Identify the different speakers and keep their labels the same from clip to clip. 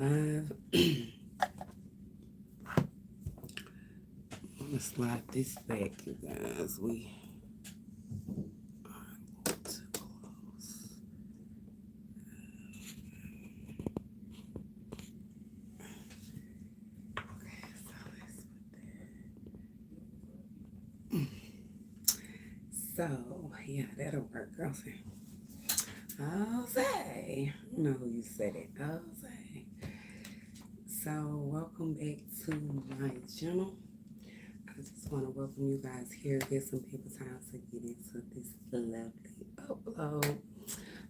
Speaker 1: Live. I'm gonna slide this back, you guys. We are a little too close. Okay, so let's put that. So yeah, that'll work, girls. Jose, you know who you said it, Jose. So welcome back to my channel. I just want to welcome you guys here. Get some people time to get into this lovely upload,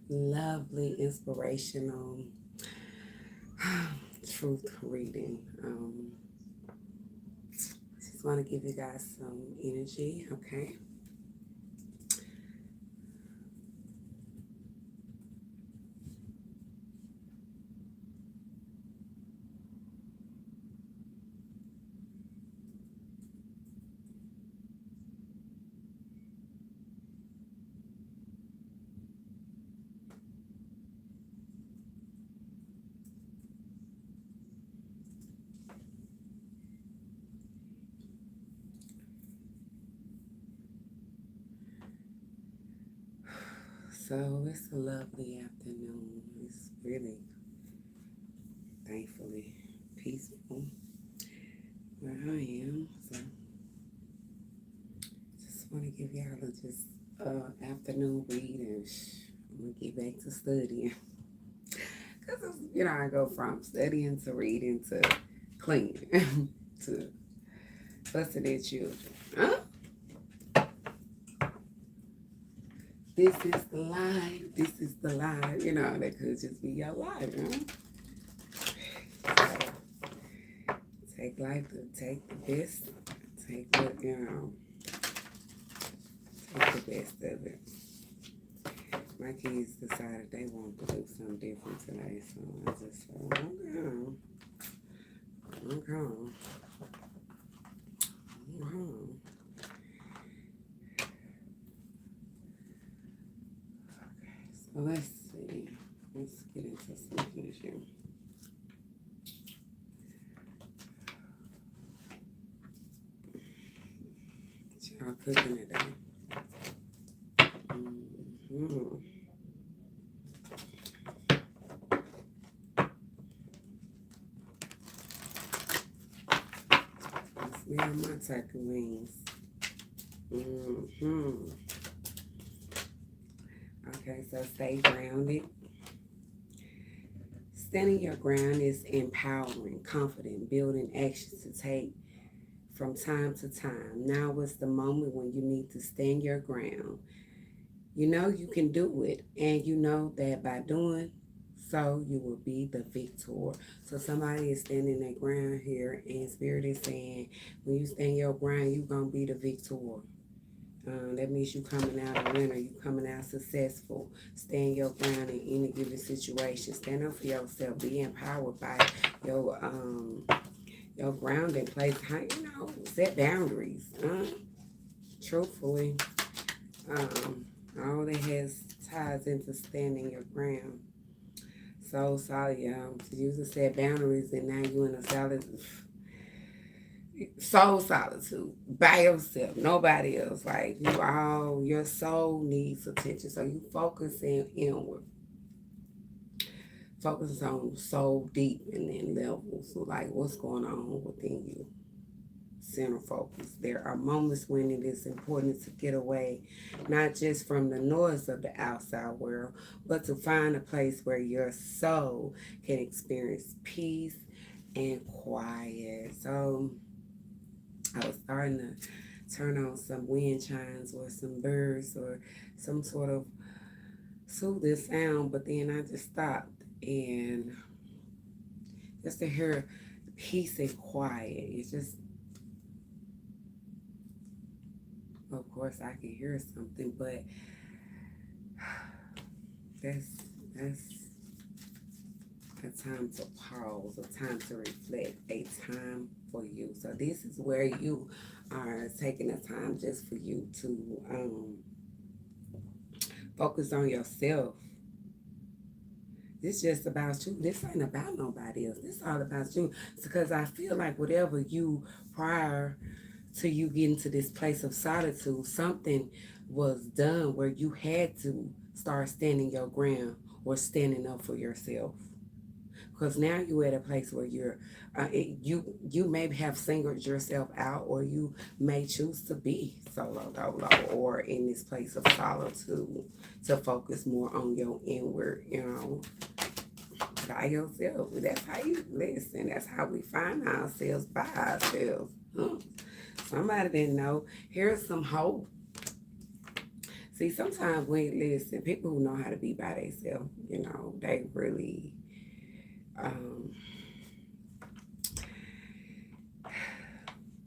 Speaker 1: lovely inspirational truth reading. Just want to give you guys some energy, okay? So it's a lovely afternoon. It's really, thankfully, peaceful where I am. So just want to give y'all a just afternoon read, and I'm gonna get back to studying. Because I go from studying to reading to cleaning to fussing at children. Huh? This is the life. This is the life. That could just be your life, So, take life to take the best. Take what, take the best of it. My kids decided they wanted to do something different today, so I just said, okay. So let's see. Let's get into some things here. What y'all cooking today? Smell my turkey wings. Okay, so stay grounded. Standing your ground is empowering, confident, building actions to take from time to time. Now is the moment when you need to stand your ground. You know you can do it, and you know that by doing so, you will be the victor. So somebody is standing their ground here, and Spirit is saying, when you stand your ground, you're going to be the victor. That means you coming out a winner. You coming out successful. Stand your ground in any given situation. Stand up for yourself. Be empowered by your grounding place. Set boundaries. Truthfully, all that has ties into standing your ground. So solid, y'all. To use to set boundaries, and now you in a soul solitude by yourself, nobody else. Like your soul needs attention. So you focus inward. Focus on soul deep and then levels. So like what's going on within you. Center focus. There are moments when it is important to get away, not just from the noise of the outside world, but to find a place where your soul can experience peace and quiet. So I was starting to turn on some wind chimes or some birds or some sort of soothing sound, but then I just stopped and just to hear peace and quiet. It's just, of course, I can hear something, but that's a time to pause, a time to reflect, a time for you. So this is where you are taking the time just for you to focus on yourself. This just about you. This ain't about nobody else. This all about you. It's because I feel like whatever you prior to you getting to this place of solitude, something was done where you had to start standing your ground or standing up for yourself. Because now you're at a place where you may have singled yourself out, or you may choose to be solo dolo, or in this place of solitude to focus more on your inward, by yourself. That's how you listen. That's how we find ourselves by ourselves. Huh? Somebody didn't know. Here's some hope. See, sometimes we listen. People who know how to be by themselves, they really. Um,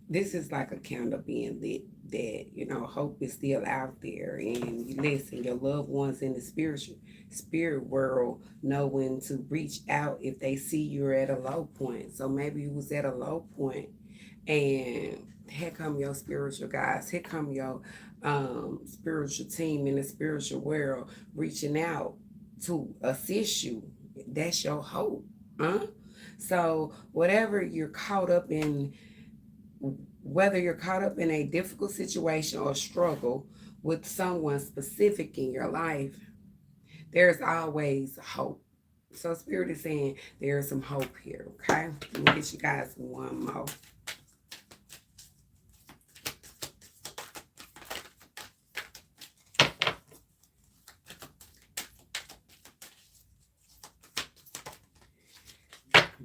Speaker 1: this is like a candle being lit that hope is still out there, and you listen, your loved ones in the spirit world know when to reach out if they see you're at a low point. So maybe you was at a low point, and here come your spiritual guys, here come your spiritual team in the spiritual world reaching out to assist you. That's your hope, huh? So whatever you're caught up in, whether you're caught up in a difficult situation or struggle with someone specific in your life, there's always hope. So Spirit is saying there's some hope here, okay? Let me get you guys one more.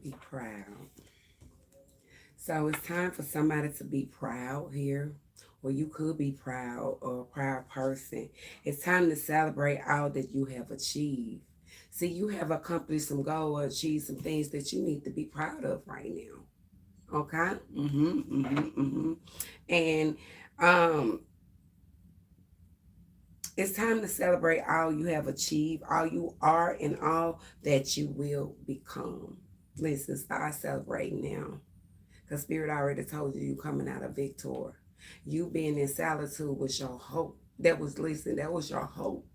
Speaker 1: Be proud. So it's time for somebody to be proud here, or you could be proud, or a proud person. It's time to celebrate all that you have achieved. See, you have accomplished some goals or achieved some things that you need to be proud of right now. Okay? And um, it's time to celebrate all you have achieved, all you are, and all that you will become. Listen, start celebrating now. Because Spirit already told you coming out of victor. You being in solitude was your hope. That was your hope.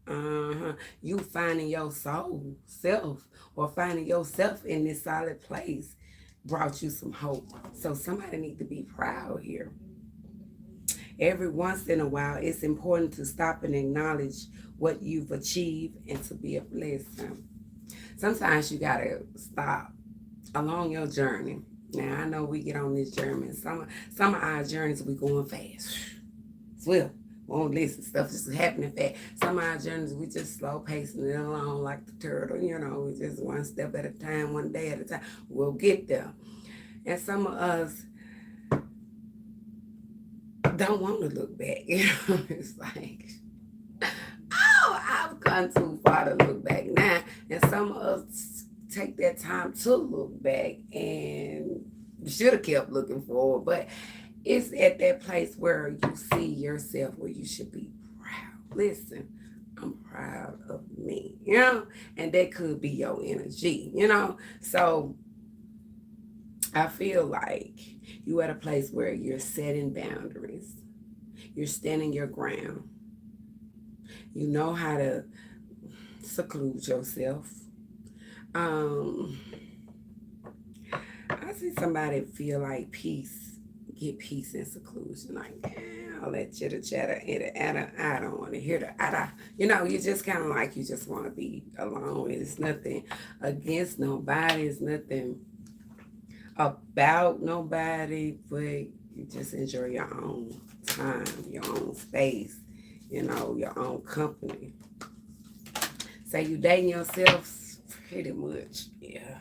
Speaker 1: You finding your soul, self, or finding yourself in this solid place brought you some hope. So somebody need to be proud here. Every once in a while, it's important to stop and acknowledge what you've achieved and to be a blessing. Sometimes you gotta stop along your journey. Now I know we get on this journey. Some of our journeys we going fast. Swift. Won't listen. Stuff just happening fast. Some of our journeys we just slow pacing it along like the turtle. We just one step at a time, one day at a time. We'll get there. And some of us don't want to look back. It's like, oh, I've gone too far to look back now. And some of us take that time to look back, and you should have kept looking forward. But it's at that place where you see yourself where you should be proud. Listen, I'm proud of me, and that could be your energy, So I feel like you at a place where you're setting boundaries, you're standing your ground, you know how to seclude yourself. I see somebody feel like peace, get peace and seclusion. Like, all that chitter chatter, I don't want to hear the. You just kind of like you just want to be alone. It's nothing against nobody. It's nothing about nobody, but you just enjoy your own time, your own space, your own company. Say you dating yourself, pretty much, yeah,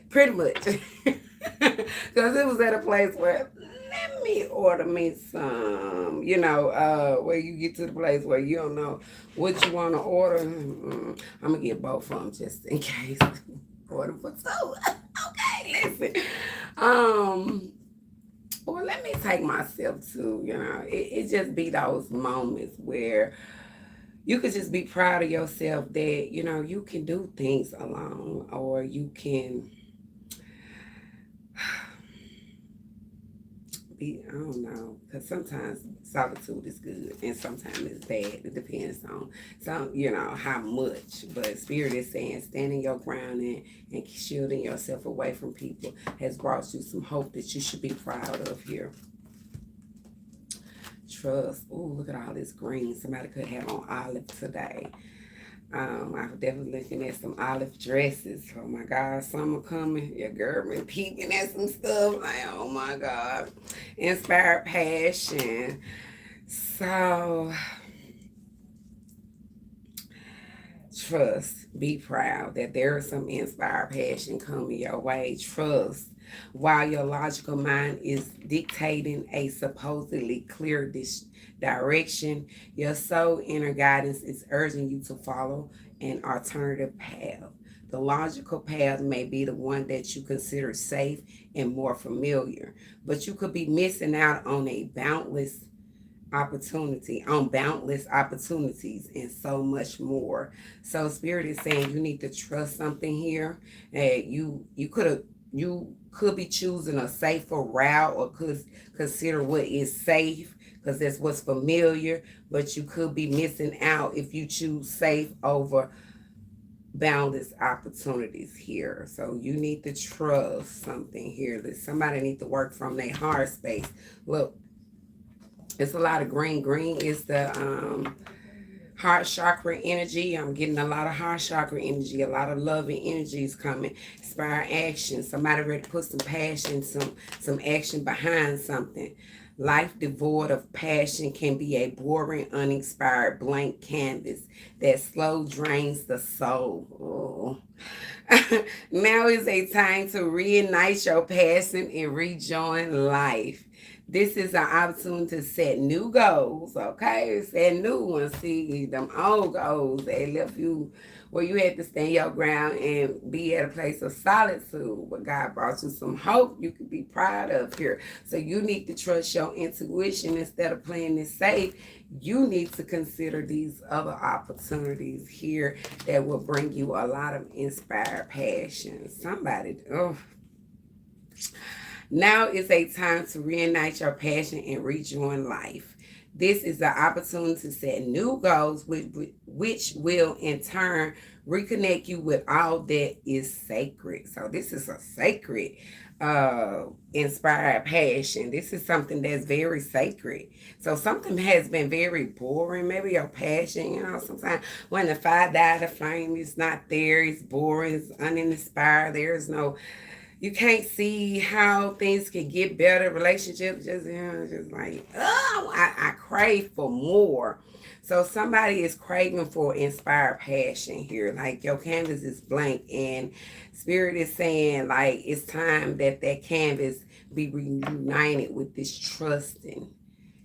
Speaker 1: pretty much. Because it was at a place where, let me order me some, where you get to the place where you don't know what you want to order. I'm going to get both of them just in case. Order for two. Okay, listen. Or let me take myself to, it just be those moments where you could just be proud of yourself that, you can do things alone, or you can be, I don't know, because sometimes solitude is good and sometimes it's bad. It depends on how much. But Spirit is saying standing your ground and shielding yourself away from people has brought you some hope that you should be proud of here. Trust. Oh, look at all this green. Somebody could have on olive today. I'm definitely looking at some olive dresses. Oh my God, summer coming. Your girl been peeping at some stuff. Like, oh my God. Inspired passion. So, trust. Be proud that there is some inspired passion coming your way. Trust. While your logical mind is dictating a supposedly clear direction, your soul inner guidance is urging you to follow an alternative path. The logical path may be the one that you consider safe and more familiar, but you could be missing out on boundless opportunities and so much more. So Spirit is saying you need to trust something here. And you could be choosing a safer route or could consider what is safe because that's what's familiar, but you could be missing out if you choose safe over boundless opportunities here. So you need to trust something here. That somebody need to work from their heart space. Look, it's a lot of green. Green is the heart chakra energy. I'm getting a lot of heart chakra energy, a lot of loving energies coming. Inspire action. Somebody ready to put some passion, some action behind something. Life devoid of passion can be a boring, uninspired blank canvas that slow drains the soul. Oh. Now is a time to reignite your passion and rejoin life. This is an opportunity to set new goals, okay? Set new ones. See, them old goals, they left you where you had to stand your ground and be at a place of solitude. But God brought you some hope you could be proud of here. So you need to trust your intuition instead of playing it safe. You need to consider these other opportunities here that will bring you a lot of inspired passion. Now is a time to reignite your passion and rejoin life. This is the opportunity to set new goals, which will in turn reconnect you with all that is sacred. So this is a sacred, inspired passion. This is something that's very sacred. So something has been very boring. Maybe your passion, sometimes when the fire dies, the flame is not there. It's boring. It's uninspired. There's no, you can't see how things can get better. Relationships just like, oh, I crave for more. So somebody is craving for inspired passion here. Like your canvas is blank and Spirit is saying like it's time that canvas be reunited with this trusting.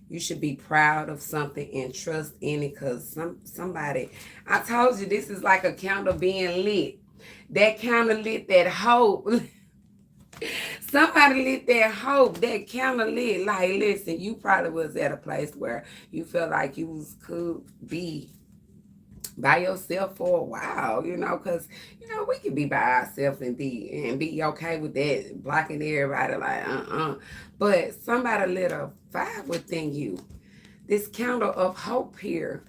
Speaker 1: You should be proud of something and trust in it because somebody, I told you this is like a candle being lit. That candle lit that hope. Somebody lit that hope, that candle lit. Like, listen, you probably was at a place where you felt like you could be by yourself for a while, because we can be by ourselves and be okay with that, blocking everybody like But somebody lit a fire within you. This candle of hope here.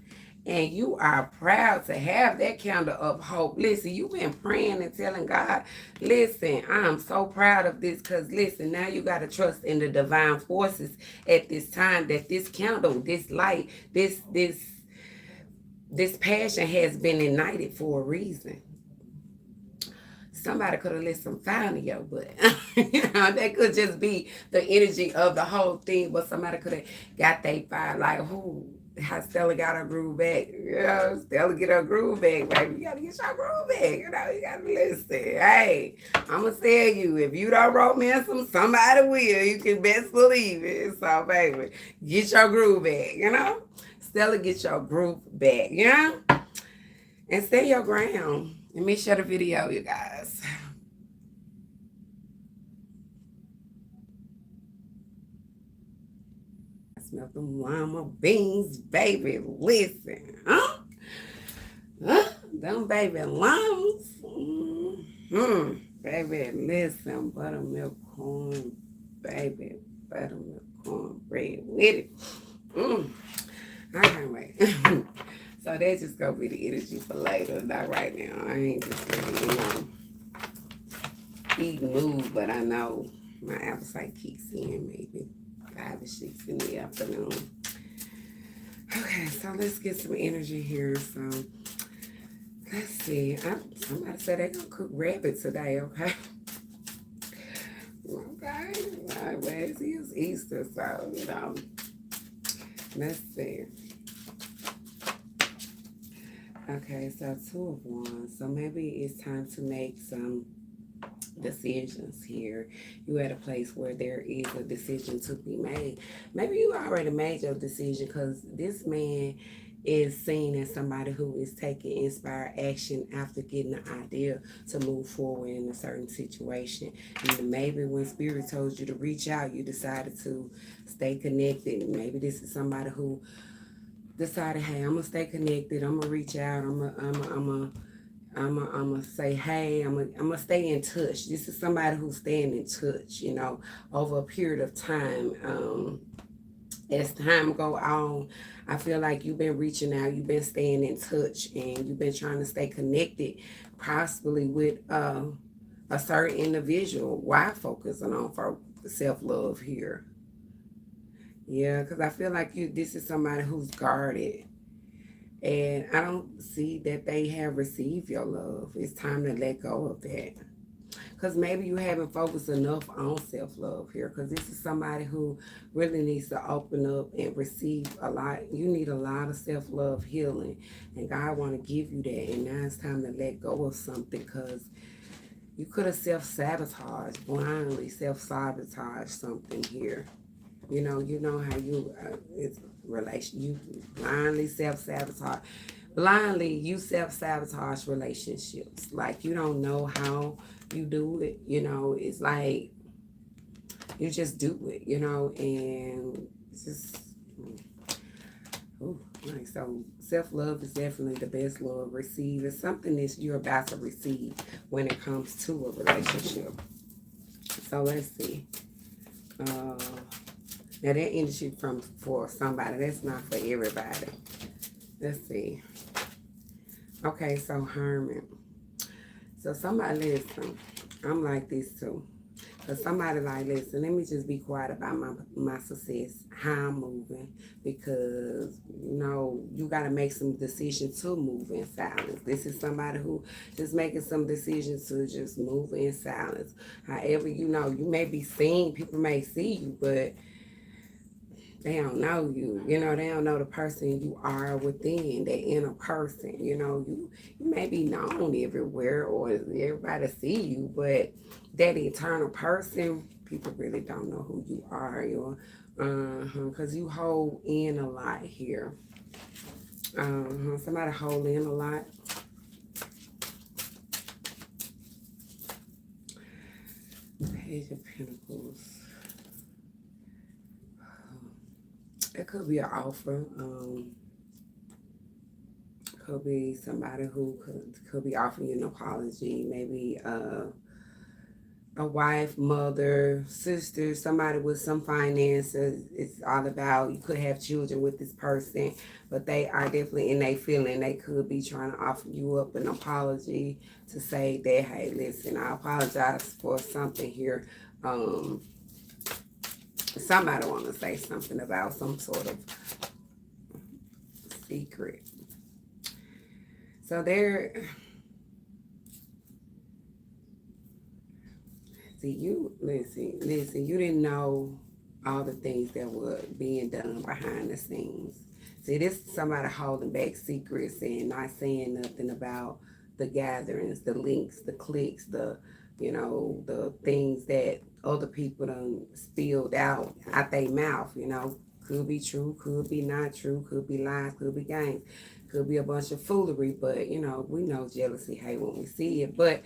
Speaker 1: And you are proud to have that candle of hope. Listen, you've been praying and telling God, listen, I'm so proud of this because, listen, now you got to trust in the divine forces at this time that this candle, this light, this passion has been ignited for a reason. Somebody could have lit some fire in your butt. That could just be the energy of the whole thing, but somebody could have got their fire like, who? How Stella got her groove back. Stella get her groove back, baby. You gotta get your groove back. You gotta listen. Hey, I'm gonna tell you, if you don't romance them, somebody will. You can best believe it. So, baby, get your groove back, Stella, get your groove back, And stay your ground. Let me share the video, you guys. Smell them lima beans, baby. Listen, them baby limas. Baby, listen, buttermilk corn, baby, buttermilk cornbread with it. Mm, I can't wait. So that's just gonna be the energy for later, not right now. I ain't just really, eating mood, but I know my appetite kicks in maybe 5 or 6 in the afternoon. Okay, so let's get some energy here. So let's see. Somebody said they're gonna cook rabbit today, okay? Okay. Well, it is Easter, so let's see. Okay, so 2 of Wands. So maybe it's time to make some decisions here. You at a place where there is a decision to be made. Maybe you already made your decision, because this man is seen as somebody who is taking inspired action after getting the idea to move forward in a certain situation. And maybe when spirit told you to reach out, you decided to stay connected. Maybe this is somebody who decided, hey, I'm gonna stay connected, I'm gonna reach out, I'm gonna say, hey, I'm gonna stay in touch. This is somebody who's staying in touch, over a period of time. As time go on, I feel like you've been reaching out, you've been staying in touch, and you've been trying to stay connected, possibly with a certain individual. Why focusing on for self-love here? Yeah, because I feel like this is somebody who's guarded. And I don't see that they have received your love. It's time to let go of that. Because maybe you haven't focused enough on self-love here. Because this is somebody who really needs to open up and receive a lot. You need a lot of self-love healing. And God want to give you that. And now it's time to let go of something. Because you could have self-sabotaged, blindly self-sabotaged something here. You know how it's relation. You blindly self-sabotage relationships. Like, you don't know how you do it. It's like you just do it. And it's just, like, so self-love is definitely the best love. Receive. It's something that you're about to receive when it comes to a relationship. So let's see. Now that energy for somebody, that's not for everybody. Let's see. Okay, so Hermit. So somebody listen. I'm like this too. Because somebody like, listen, let me just be quiet about my success, how I'm moving. Because, you got to make some decisions to move in silence. This is somebody who just making some decisions to just move in silence. However, you may be seen, people may see you, but they don't know you. They don't know the person you are within, that inner person. You may be known everywhere or everybody see you, but that eternal person, people really don't know who you are. Because you hold in a lot here. Somebody hold in a lot. Page of Pentacles. It could be an offer. Could be somebody who could be offering you an apology. Maybe a wife, mother, sister, somebody with some finances. It's all about, you could have children with this person, but they are definitely in their feeling. They could be trying to offer you up an apology to say that, hey, listen, I apologize for something here. Somebody want to say something about some sort of secret. So listen, you didn't know all the things that were being done behind the scenes. See, this is somebody holding back secrets and not saying nothing about the gatherings, the links, the clicks, the things that other people done spilled out their mouth. Could be true, could be not true, could be lies, could be games, could be a bunch of foolery. But we know jealousy hate when we see it. But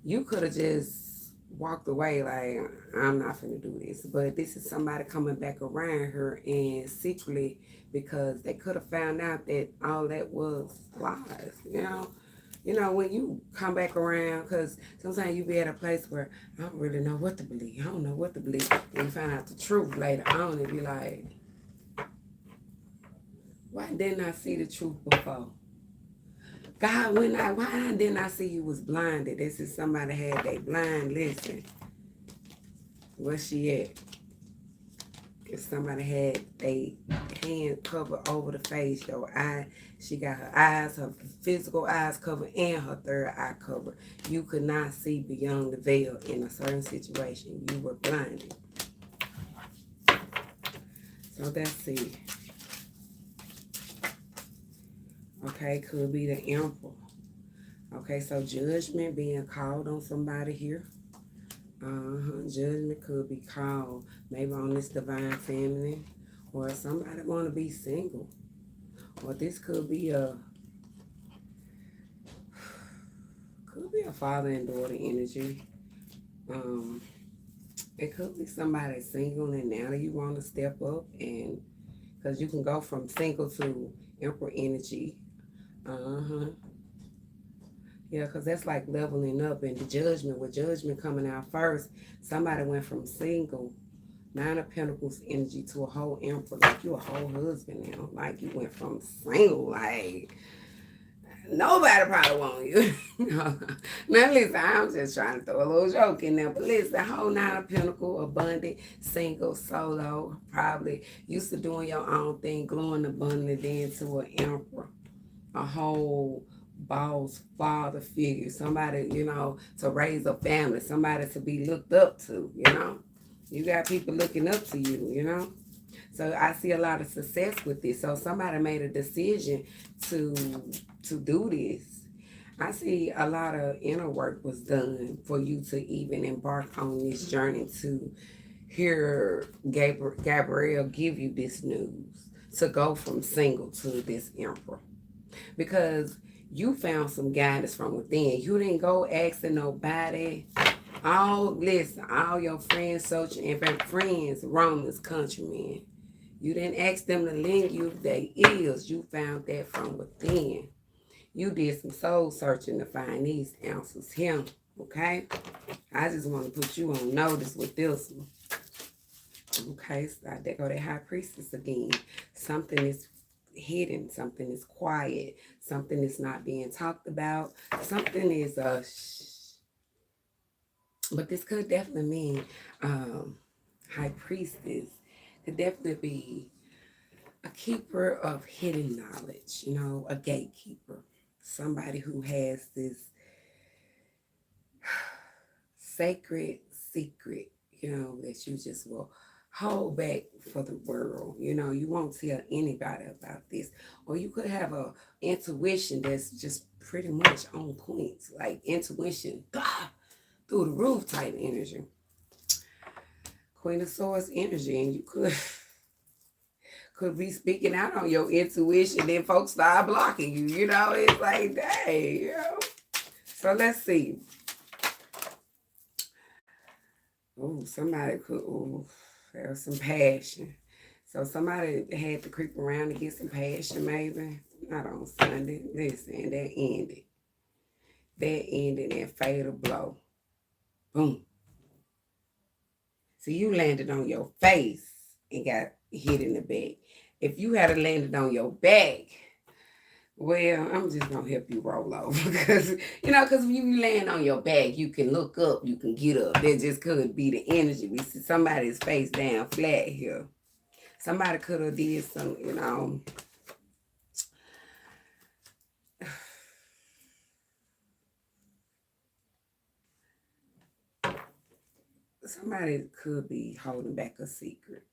Speaker 1: you could have just walked away like, I'm not finna do this. But this is somebody coming back around her, and secretly, because they could have found out that all that was lies. You know, when you come back around, because sometimes you be at a place where I don't really know what to believe. I don't know what to believe. When you find out the truth later on, and be like, why didn't I see the truth before? God, why didn't I see you was blinded? This is somebody had they blind. Listen, where she at? If somebody had they hand covered over the face, your eye, she got her eyes, her physical eyes covered, and her third eye covered. You could not see beyond the veil in a certain situation. You were blinded. So that's it. Okay, could be the emperor. Okay, so judgment being called on somebody here. Judgment could be called maybe on this divine feminine, or somebody want to be single, or this could be a father and daughter energy. It could be somebody single and now you want to step up, and because you can go from single to emperor energy. Yeah, because that's like leveling up, and the judgment, with judgment coming out first, somebody went from single, Nine of Pentacles energy, to a whole emperor. Like you a whole husband now. Like you went from single, like nobody probably want you. Now listen, I'm just trying to throw a little joke in there. But listen, the whole Nine of Pentacles, abundant, single, solo, probably used to doing your own thing, glowing abundantly, then to an emperor. A whole boss, father figure, somebody, to raise a family, somebody to be looked up to, You got people looking up to you. So I see a lot of success with this. So somebody made a decision to do this. I see a lot of inner work was done for you to even embark on this journey to hear Gabrielle give you this news, to go from single to this emperor. Because you found some guidance from within. You didn't go asking nobody. All your friends, social and friends, Romans, countrymen. You didn't ask them to lend you their ears. You found that from within. You did some soul searching to find these answers here. Okay? I just want to put you on notice with this one. Okay, so there go that high priestess again. Something is hidden, something is quiet, something is not being talked about, something is but this could definitely mean high priestess could definitely be a keeper of hidden knowledge, a gatekeeper, somebody who has this sacred secret, that you just will hold back for the world. You won't tell anybody about this. Or you could have a intuition that's just pretty much on point, like intuition, through the roof type energy. Queen of Swords energy, and you could be speaking out on your intuition, then folks start blocking you. It's like, dang, So let's see. Oh, somebody could have some passion. So somebody had to creep around to get some passion, maybe. Not on Sunday. Listen, that ended. That fatal blow. Boom. So you landed on your face and got hit in the back. If you had landed on your back, well, I'm just going to help you roll over. Because, because when you land on your back, you can look up, you can get up. That just could be the energy. We see somebody's face down flat here. Somebody could have did some, somebody could be holding back a secret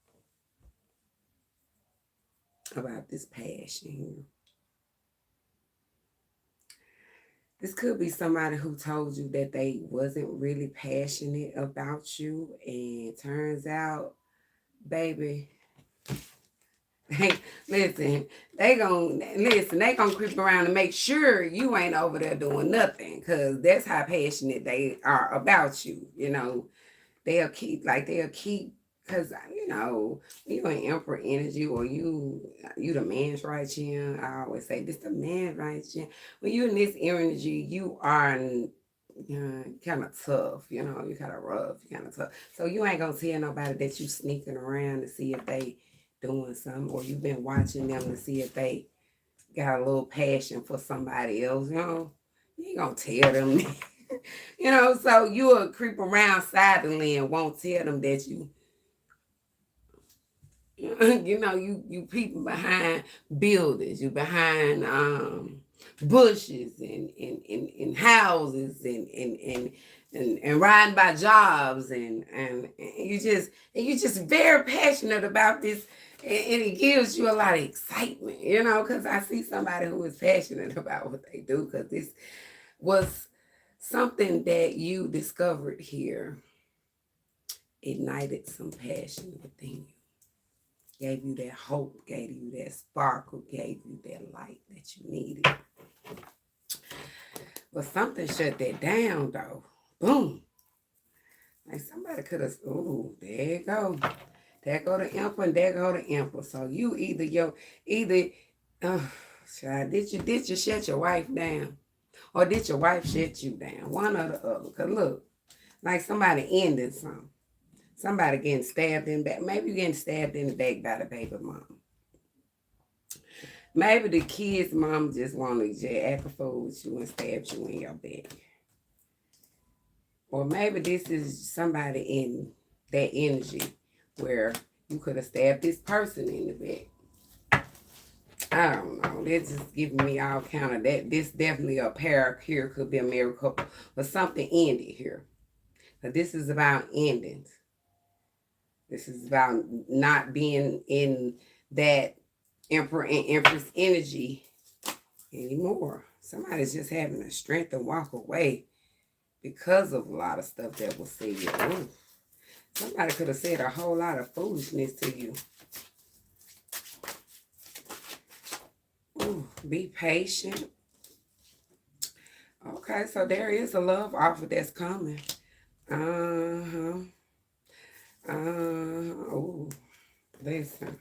Speaker 1: about this passion here. This could be somebody who told you that they wasn't really passionate about you, and turns out, baby, they gonna creep around and make sure you ain't over there doing nothing, because that's how passionate they are about you. They'll keep Because, you know, you an emperor energy, or you the man's right here. I always say this the man's right here. When you in this energy, you are kind of tough, you know, you kind of rough, you kind of tough. So you ain't gonna tell nobody that you sneaking around to see if they doing something, or you've been watching them to see if they got a little passion for somebody else, you know. You ain't gonna tell them. You know, so you'll creep around silently and won't tell them that you know, you peeping behind buildings, you behind bushes and houses and riding by jobs and you just very passionate about this, and it gives you a lot of excitement, you know, because I see somebody who is passionate about what they do, because this was something that you discovered here, ignited some passion within you, gave you that hope, gave you that sparkle, gave you that light that you needed. But something shut that down, though. Boom. Like somebody could have, ooh, there you go. There go the emperor and there go the emperor. So you child, did you shut your wife down? Or did your wife shut you down? One or the other. Because look, like somebody ended something. Somebody getting stabbed in the back. Maybe you getting stabbed in the back by the baby mom. Maybe the kid's mom just wanted to act a fool with you and stabbed you in your back. Or maybe this is somebody in that energy where you could have stabbed this person in the back. I don't know. That's just giving me all kind of that. This definitely a pair here, could be a married couple, but something ended here. But this is about endings. This is about not being in that emperor and empress energy anymore. Somebody's just having the strength to walk away because of a lot of stuff that was said. Ooh. Somebody could have said a whole lot of foolishness to you. Ooh, be patient. Okay, so there is a love offer that's coming. Oh, listen.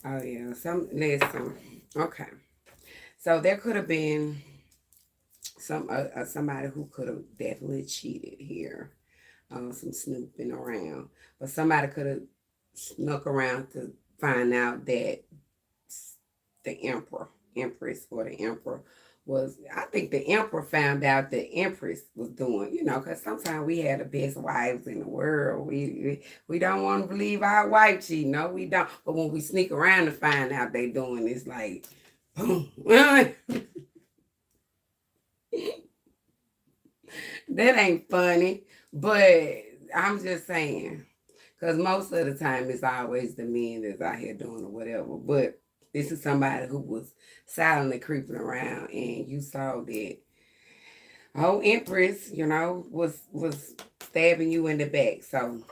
Speaker 1: Oh yeah, listen. Okay, so there could have been somebody who could have definitely cheated here, some snooping around, but somebody could have snuck around to find out that the empress or the emperor was, I think the emperor found out the empress was doing, you know, because sometimes we have the best wives in the world. We don't want to believe our wife cheating. No, we don't. But when we sneak around to find out they doing, it's like, boom. That ain't funny. But I'm just saying, because most of the time it's always the men that's out here doing or whatever. But this is somebody who was silently creeping around, and you saw that whole empress, you know, was stabbing you in the back. So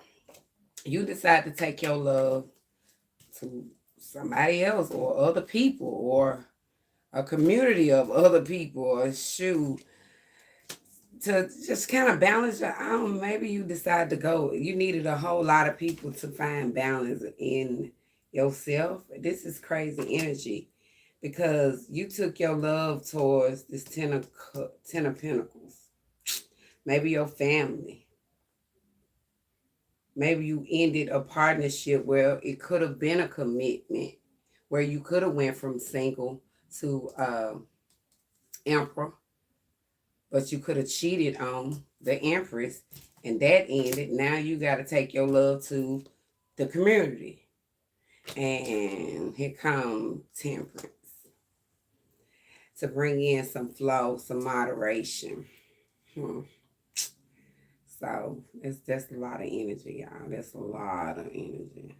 Speaker 1: you decide to take your love to somebody else or other people or a community of other people, or shoot, to just kind of balance your own. Maybe you decide to go. You needed a whole lot of people to find balance in yourself. This is crazy energy, because you took your love towards this ten of pentacles. Maybe your family. Maybe you ended a partnership where it could have been a commitment, where you could have went from single to emperor, but you could have cheated on the empress, and that ended. Now you got to take your love to the community. And here comes temperance to bring in some flow, some moderation. So it's just a lot of energy, y'all. That's a lot of energy.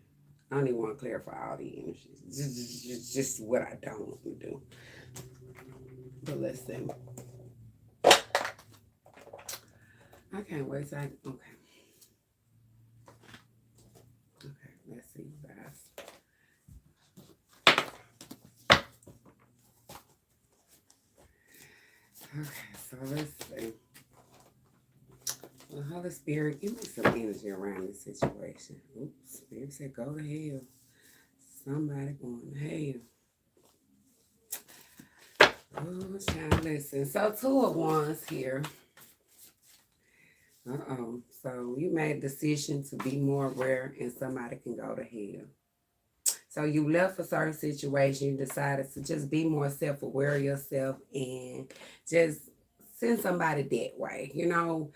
Speaker 1: I don't even want to clarify all the energies. Just what I don't want to do. But let's see. I can't wait. Okay. Okay, let's see, you guys. Okay, so let's see. Well, Holy Spirit, give me some energy around this situation. Oops, Spirit said, go to hell. Somebody going to hell. Oh, child, listen. So, two of wands here. So, you made a decision to be more aware and somebody can go to hell. So, you left a certain situation. You decided to just be more self-aware of yourself and just send somebody that way. You know,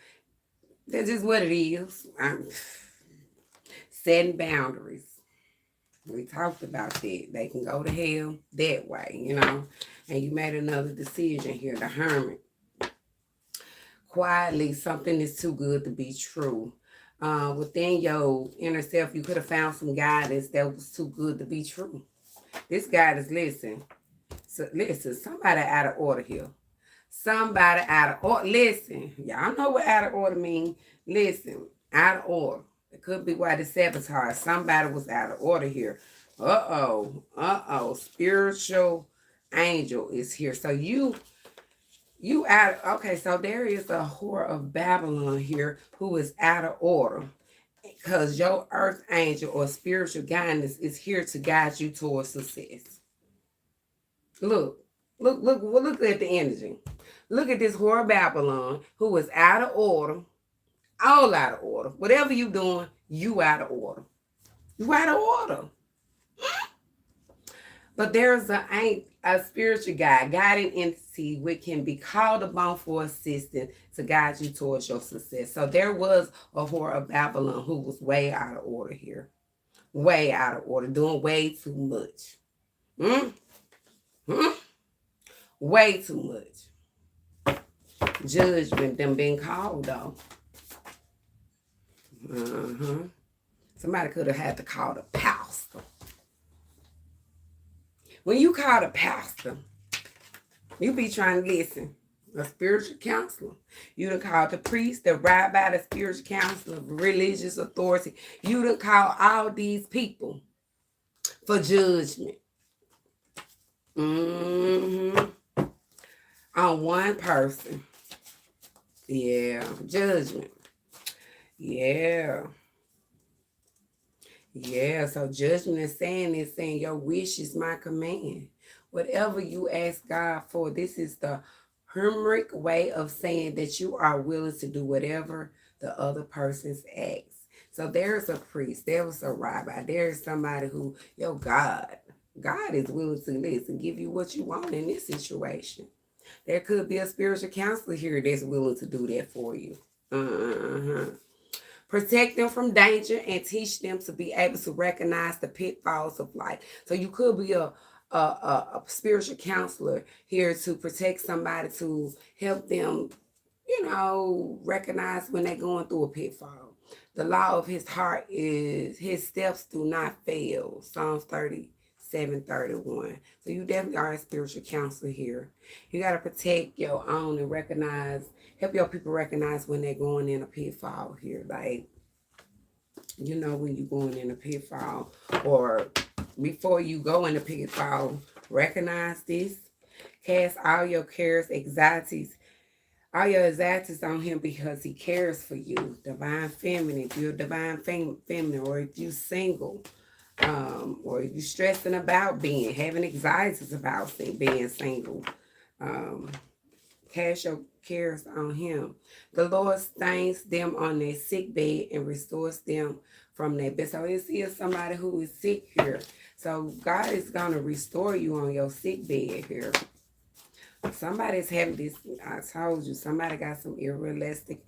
Speaker 1: that's just what it is. I'm setting boundaries. We talked about that. They can go to hell that way, you know. And you made another decision here, the hermit. Quietly, something is too good to be true. Within your inner self, you could have found some guidance that was too good to be true. This guidance, listen. So, listen, somebody out of order here. Somebody out of order. Listen, y'all know what out of order means. Listen, out of order. It could be why the sabotage. Somebody was out of order here. Spiritual angel is here. So you out. Okay, so there is a whore of Babylon here who is out of order. Because your earth angel or spiritual guidance is here to guide you towards success. Look at the energy. Look at this whore of Babylon who is out of order, all out of order. Whatever you doing, you out of order. You out of order. But there's a spiritual guide, guiding entity which can be called upon for assistance to guide you towards your success. So there was a whore of Babylon who was way out of order here. Way out of order, doing way too much. Hmm? Hmm? Way too much. Judgment them being called though. Somebody could have had to call the pastor. When you call the pastor, you be trying to listen. A spiritual counselor. You done call the priest, the rabbi, the spiritual counselor, religious authority. You done call all these people for judgment. On one person. Yeah, judgment. Yeah. Yeah, so judgment is saying your wish is my command. Whatever you ask God for, this is the Hermeric way of saying that you are willing to do whatever the other person's asks. So there's a priest, there's a rabbi, there's somebody who, God is willing to listen, give you what you want in this situation. There could be a spiritual counselor here that's willing to do that for you. Protect them from danger and teach them to be able to recognize the pitfalls of life. So you could be a spiritual counselor here to protect somebody, to help them, recognize when they're going through a pitfall. The law of his heart is his steps do not fail. Psalms 37:31. So you definitely are a spiritual counselor here. You got to protect your own and help your people recognize when they're going in a pitfall here. Like, when you're going in a pitfall, or before you go in a pitfall, recognize this. Cast all your cares, all your anxieties on him because he cares for you. Divine feminine, if you're divine feminine, or if you're single, or if you're stressing about having anxieties about being single, cast your cares on him. The Lord stains them on their sick bed and restores them from their bed. So it's here somebody who is sick here. So God is going to restore you on your sick bed here. Somebody's having this, I told you, somebody got some irrealistic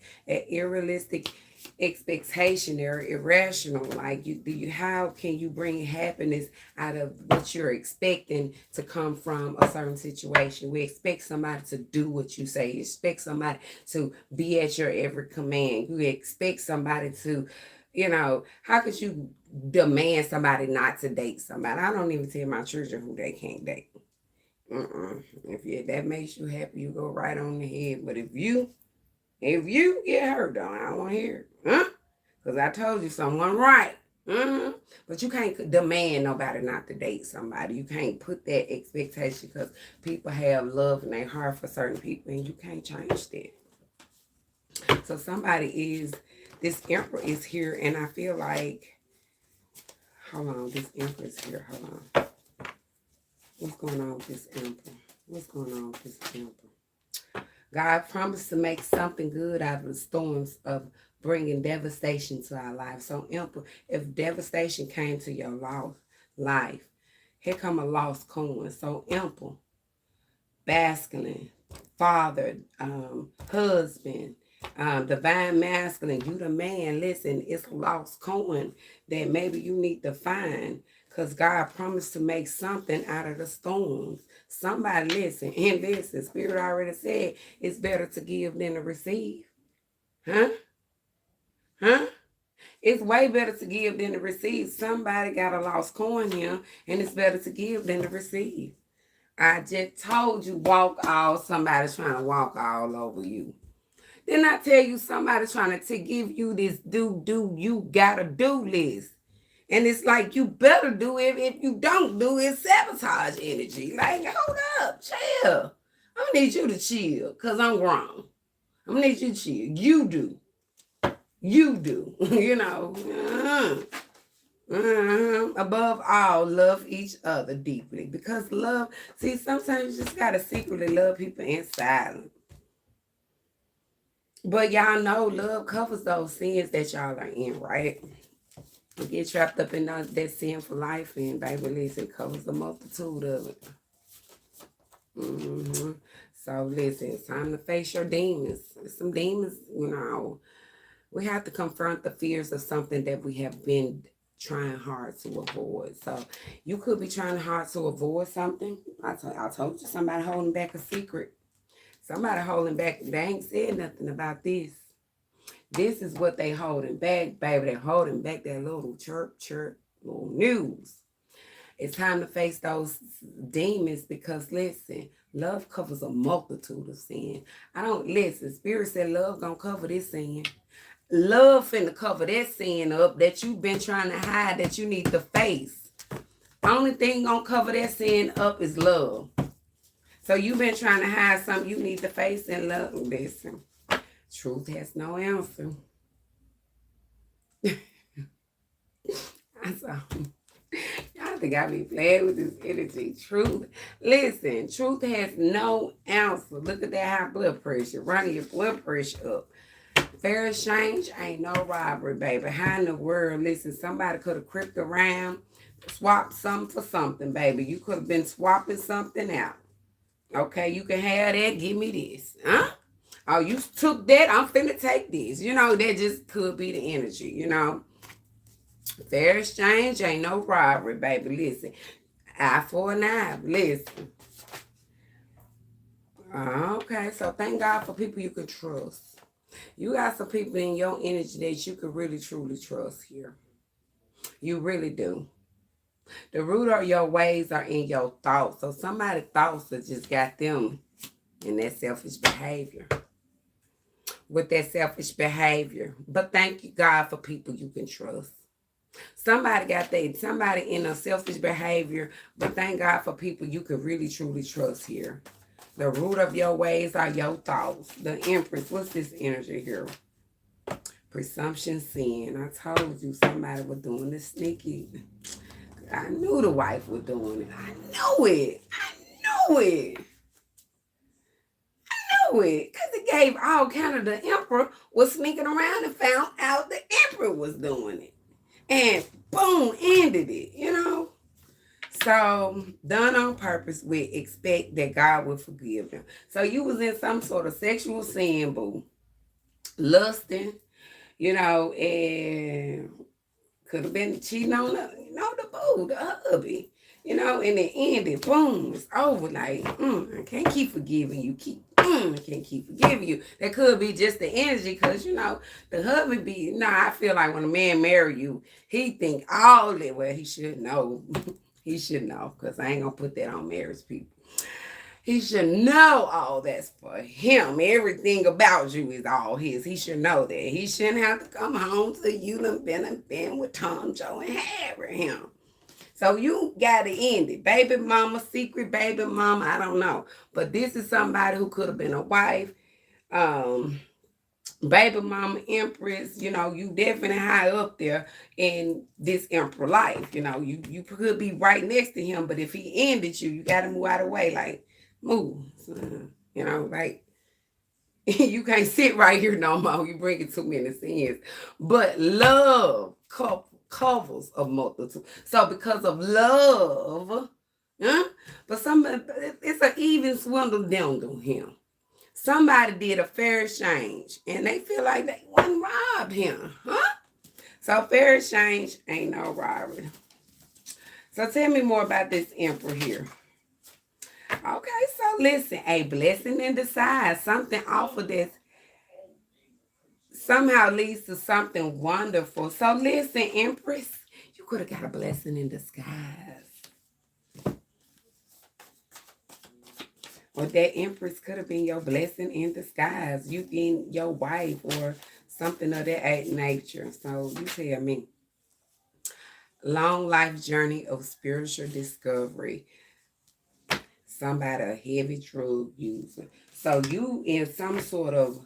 Speaker 1: expectation. They're irrational. Like, how can you bring happiness out of what you're expecting to come from a certain situation? We expect somebody to do what you say. You expect somebody to be at your every command. You expect somebody to, how could you demand somebody not to date somebody? I don't even tell my children who they can't date. If that makes you happy, you go right on the head. But if you get hurt, I don't want to hear it. Because I told you someone right. But you can't demand nobody not to date somebody. You can't put that expectation, because people have love in their heart for certain people, and you can't change that. So this emperor is here, and I feel like, hold on, this emperor is here. Hold on. What's going on with this emperor? What's going on with this emperor? God promised to make something good out of the storms of bringing devastation to our lives. So, emperor, if devastation came to your life, here come a lost coin. So, emperor, masculine, father, husband, divine masculine, you the man. Listen, it's a lost coin that maybe you need to find, because God promised to make something out of the storms. Somebody listen, and listen, Spirit already said it's better to give than to receive. Huh? Huh? It's way better to give than to receive. Somebody got a lost coin here, and it's better to give than to receive. I just told you, somebody's trying to walk all over you. Didn't I tell you somebody's trying to give you this you gotta do list? And it's like you better do it. If you don't do it, sabotage energy. Like, hold up, chill. I'm gonna need you to chill, because I'm grown. I'm gonna need you to chill. You do. You do. You know. Above all, love each other deeply. Because love, see, sometimes you just gotta secretly love people in silence. But y'all know love covers those sins that y'all are in, right? You get trapped up in that sin for life, and baby, listen, it covers the multitude of it. So listen, it's time to face your demons. Some demons, we have to confront the fears of something that we have been trying hard to avoid. So you could be trying hard to avoid something. I told you, somebody holding back a secret. Somebody holding back. They ain't said nothing about this. This is what they holding back, baby. They're holding back that little chirp, little news. It's time to face those demons, because listen, love covers a multitude of sin. Spirit said love gonna cover this sin. Love finna cover that sin up that you've been trying to hide, that you need to face. Only thing gonna cover that sin up is love. So you've been trying to hide something you need to face and love. Listen, truth has no answer. Y'all think I be playing with this energy. Truth has no answer. Look at that high blood pressure, running your blood pressure up. Fair exchange ain't no robbery, baby. How in the world? Listen, somebody could have crept around, swapped something for something, baby. You could have been swapping something out. Okay, you can have that. Give me this. Huh? Oh, you took that. I'm finna take this. That just could be the energy, Fair exchange ain't no robbery, baby. Listen, eye for an eye. Listen. Okay, so thank God for people you can trust. You got some people in your energy that you can really, truly trust here. You really do. The root of your ways are in your thoughts. So somebody's thoughts that just got them in that selfish behavior. With that selfish behavior. But thank you, God, for people you can trust. Somebody in a selfish behavior, but thank God for people you can really, truly trust here. The root of your ways are your thoughts. The Empress, what's this energy here? Presumption, sin. I told you somebody was doing this sneaky. I knew the wife was doing it. I knew it. Because it gave all kind of the emperor was sneaking around and found out the emperor was doing it. And boom, ended it, So, done on purpose, we expect that God will forgive them. So, you was in some sort of sexual sin, boo. Lusting, and could have been cheating on the hubby, and it ended, boom, it's over. Like, I can't keep forgiving you. I can't keep forgiving you. That could be just the energy, because, the hubby I feel like when a man marry you, he think all that, well, he should know. He should know, because I ain't going to put that on marriage people. He should know all that's for him. Everything about you is all his. He should know that. He shouldn't have to come home to you and been with Tom, Joe, and Harry, him. So you got to end it. Baby mama, secret baby mama, I don't know. But this is somebody who could have been a wife, baby mama empress, you definitely high up there in this emperor life. You could be right next to him, but if he ended you, you got to move out of the way. Like, move. Like, you can't sit right here no more. You bringing too many sins. But love covers a multitude. So because of love, huh? But it's an even swindle dindle him. Somebody did a fair exchange and they feel like they wouldn't rob him, huh? So fair exchange ain't no robbery. So tell me more about this emperor here. Okay, so listen, a blessing in disguise, something awful that somehow leads to something wonderful. So listen, empress, you could have got a blessing in disguise. Or that empress could have been your blessing in disguise. You being your wife or something of that nature. So you tell me. Long life journey of spiritual discovery. Somebody a heavy drug user. So you in some sort of,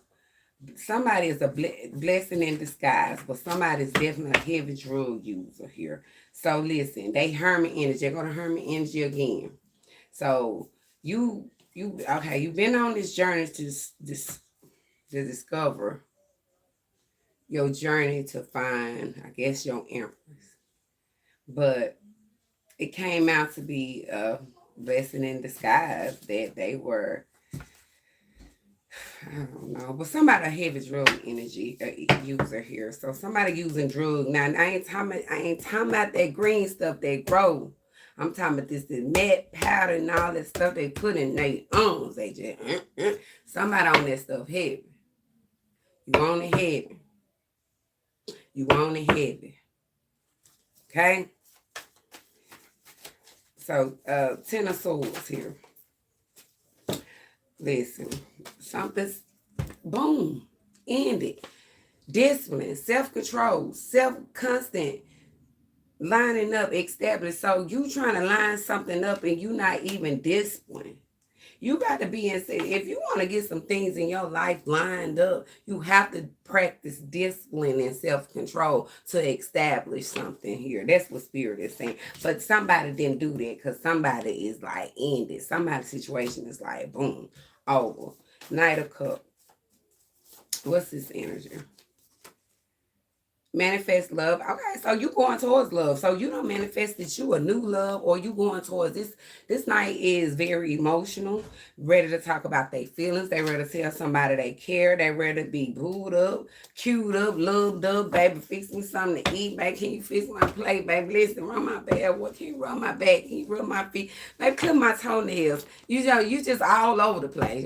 Speaker 1: somebody is a blessing in disguise, but somebody's definitely a heavy drug user here. So listen, they hermit energy. They're going to hermit energy again. So okay, you've been on this journey to discover your journey to find, I guess, your empress. But it came out to be a blessing in disguise that they were, I don't know, but somebody a heavy drug energy user here. So somebody using drug. Now I ain't talking about that green stuff that grow. I'm talking about this meth powder and all that stuff they put in their arms. They just somebody on that stuff heavy. You want it heavy. You want it heavy. Okay? So 10 of swords here. Listen, something's boom, ended. Discipline, self-control, self-constant, lining up, established. So you trying to line something up and you not even disciplined. You got to be in. If you want to get some things in your life lined up, you have to practice discipline and self-control to establish something here. That's what Spirit is saying. But somebody didn't do that because somebody is like ended. Somebody's situation is like boom, over. Knight of Cups. What's this energy? Manifest love. Okay, so you going towards love. So you don't manifest that you a new love, or you going towards this. This night is very emotional, ready to talk about their feelings. They ready to tell somebody they care. They ready to be booed up, queued up, loved up. Baby, fix me something to eat. Baby, can you fix my plate? Baby, listen, rub my back. What can you rub my back? Can you rub my feet? Baby, clip my toenails. You just all over the place.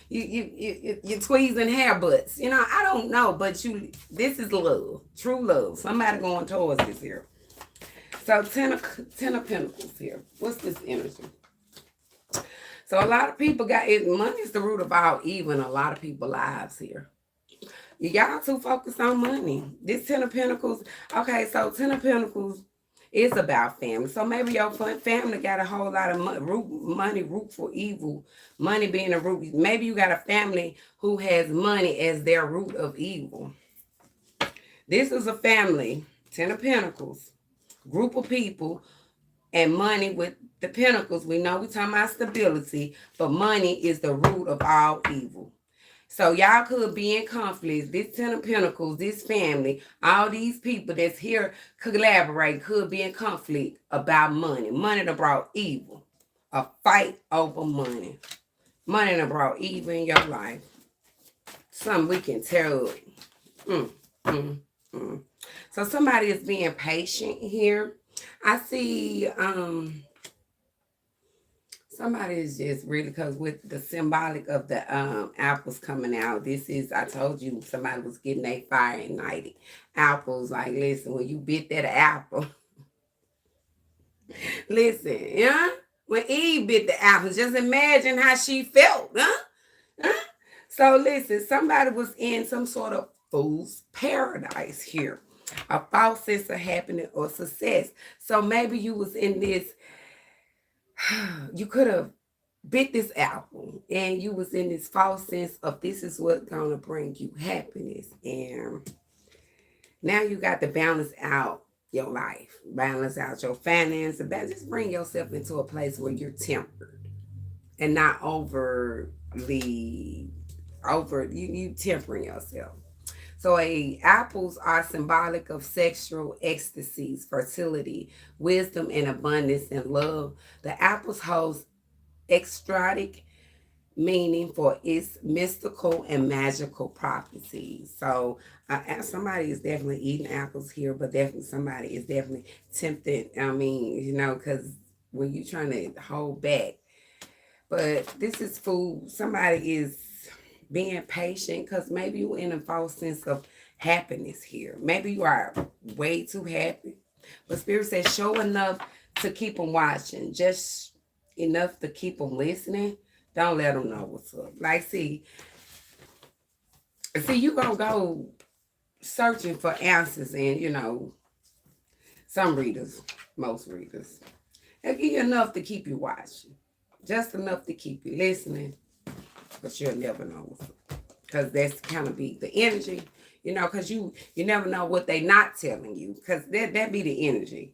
Speaker 1: You tweezing hair butts. I don't know, but this is love. True love. Somebody going towards this here. So 10 of Pentacles here. What's this energy? So a lot of people got it. Money is the root of all evil in a lot of people's lives here. Y'all too focused on money. This 10 of Pentacles. Okay, so 10 of Pentacles is about family. So maybe your family got a whole lot of money root for evil. Money being a root. Maybe you got a family who has money as their root of evil. This is a family, 10 of Pentacles, group of people, and money with the pentacles. We know we're talking about stability, but money is the root of all evil. So y'all could be in conflict. This 10 of Pentacles, this family, all these people that's here collaborate could be in conflict about money. Money that brought evil. A fight over money. Money that brought evil in your life. Something we can tell. So somebody is being patient here. I see somebody is just really, because with the symbolic of the apples coming out, this is, I told you, somebody was getting a fire ignited. Apples, like, listen, when you bit that apple, listen, yeah? When Eve bit the apple, just imagine how she felt, huh? So listen, somebody was in some sort of fool's paradise here. A false sense of happiness or success. So maybe you was in this, you could have bit this apple and you was in this false sense of this is what's gonna bring you happiness, and now you got to balance out your life, balance out your finances, just bring yourself into a place where you're tempered and not overly you tempering yourself. So apples are symbolic of sexual ecstasies, fertility, wisdom, and abundance and love. The apples holds exotic meaning for its mystical and magical properties. So somebody is definitely eating apples here, but definitely somebody is definitely tempted. I mean, because when you're trying to hold back, but this is food. Somebody is being patient because maybe you're in a false sense of happiness here. Maybe you are way too happy. But Spirit says show enough to keep them watching. Just enough to keep them listening. Don't let them know what's up. Like, see, you going to go searching for answers and, some readers, most readers. They'll give you enough to keep you watching. Just enough to keep you listening, but you'll never know what's up. Because that's kind of be the energy, because you never know what they not telling you. Because that be the energy.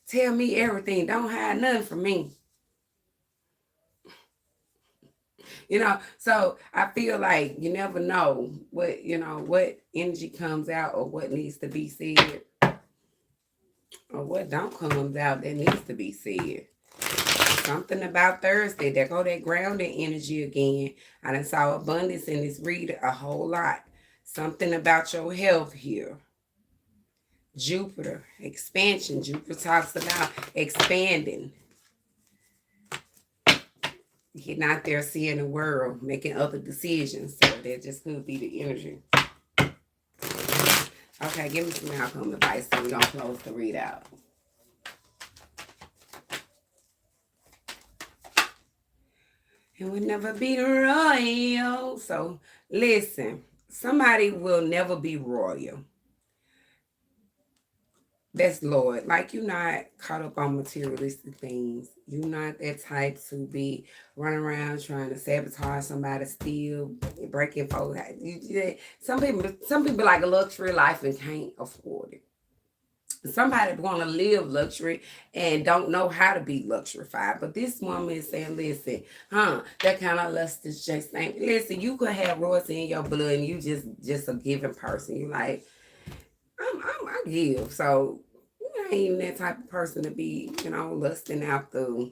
Speaker 1: Tell me everything. Don't hide nothing from me. So I feel like you never know what energy comes out or what needs to be said or what don't comes out that needs to be said. Something about Thursday, there go that grounding energy again. I done saw abundance in this read a whole lot. Something about your health here. Jupiter, expansion. Jupiter talks about expanding. Getting out there, seeing the world, making other decisions. So that just could be the energy. Okay, give me some outcome advice so we don't close the readout. It would never be royal. So listen, somebody will never be royal. That's Lord. Like, you're not caught up on materialistic things. You're not that type to be running around trying to sabotage somebody, steal, breaking folks. Some people like a luxury life and can't afford it. Somebody want to live luxury and don't know how to be luxurified. But this woman is saying, listen, that kind of lust is just saying, listen, you could have royalty in your blood and you just a giving person. You like, I give. So you ain't even that type of person to be, lusting out the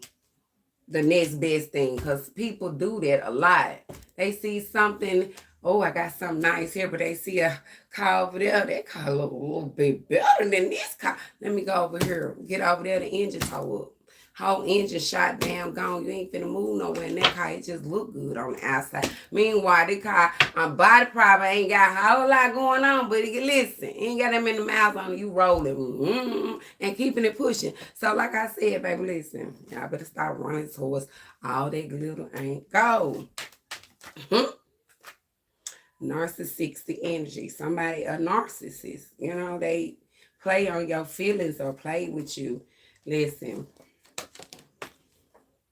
Speaker 1: next best thing, because people do that a lot. They see something, oh, I got something nice here, but they see a car over there. That car look a little bit better than this car. Let me go over here. Get over there, the engine toe up. Whole engine shot down, gone. You ain't finna move nowhere in that car. It just look good on the outside. Meanwhile, the car on body problem ain't got a whole lot going on, but listen, ain't got them in the mouth on you rolling and keeping it pushing. So like I said, baby, listen, y'all better start running towards all that glitter ain't gold. Narcissistic energy. Somebody, a narcissist, they play on your feelings or play with you. Listen.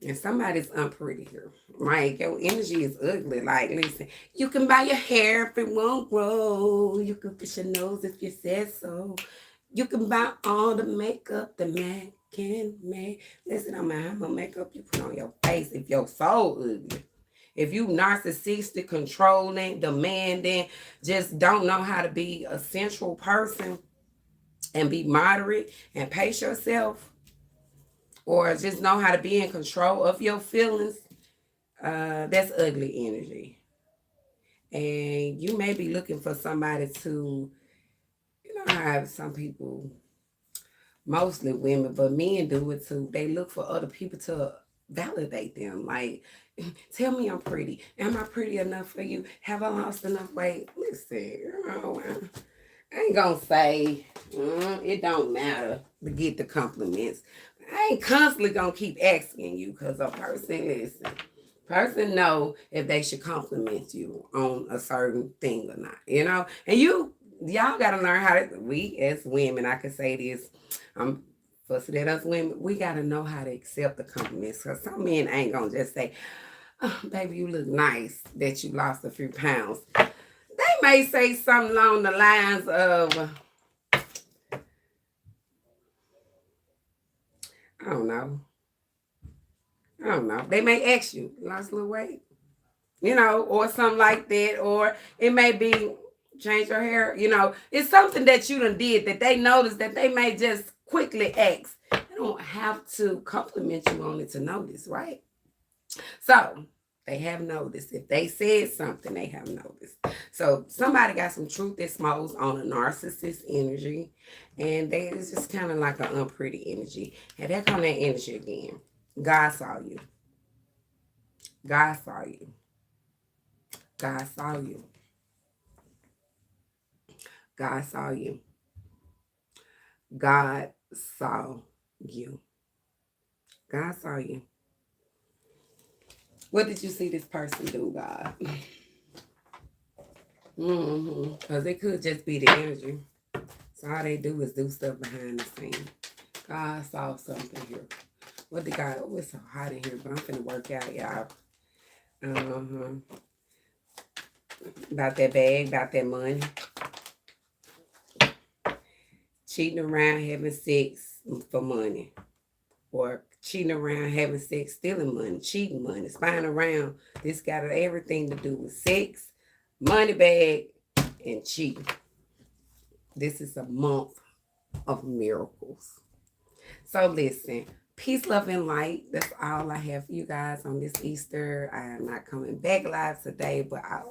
Speaker 1: And somebody's unpretty here. Right? Your energy is ugly. Like, listen, you can buy your hair if it won't grow. You can fix your nose if you said so. You can buy all the makeup the man can make. Listen, no matter how much makeup you put on your face, if your soul ugly. If you narcissistic, controlling, demanding, just don't know how to be a central person and be moderate and pace yourself, or just know how to be in control of your feelings, that's ugly energy. And you may be looking for somebody to, have some people, mostly women, but men do it too. They look for other people to validate them. Like, tell me I'm pretty. Am I pretty enough for you? Have I lost enough weight? Listen, I ain't gonna say it don't matter to get the compliments. I ain't constantly gonna keep asking you, because a person know if they should compliment you on a certain thing or not, and y'all gotta learn how to, we as women, I can say this, fussing at us women, we got to know how to accept the compliments. Because some men ain't going to just say, oh, baby, you look nice that you lost a few pounds. They may say something along the lines of, I don't know. I don't know. They may ask you, lost a little weight, or something like that. Or it may be change your hair. It's something that you done did that they notice that they may just quickly ask. They don't have to compliment you on it to notice, right? So they have noticed. If they said something, they have noticed. So somebody got some truth that smells on a narcissist energy, and it's just kind of like an unpretty energy. And there come that energy again. God saw you. God saw you. God saw you. God saw you. God saw you. God saw you. What did you see this person do, God? Because it could just be the energy. So all they do is do stuff behind the scenes. God saw something here. What did God? Oh, it's so hot in here, but I'm finna work out, y'all. About that bag, about that money. Cheating around, having sex for money. Or cheating around, having sex, stealing money, cheating money, spying around. This got everything to do with sex, money bag, and cheating. This is a month of miracles. So listen, peace, love, and light. That's all I have for you guys on this Easter. I am not coming back live today, but I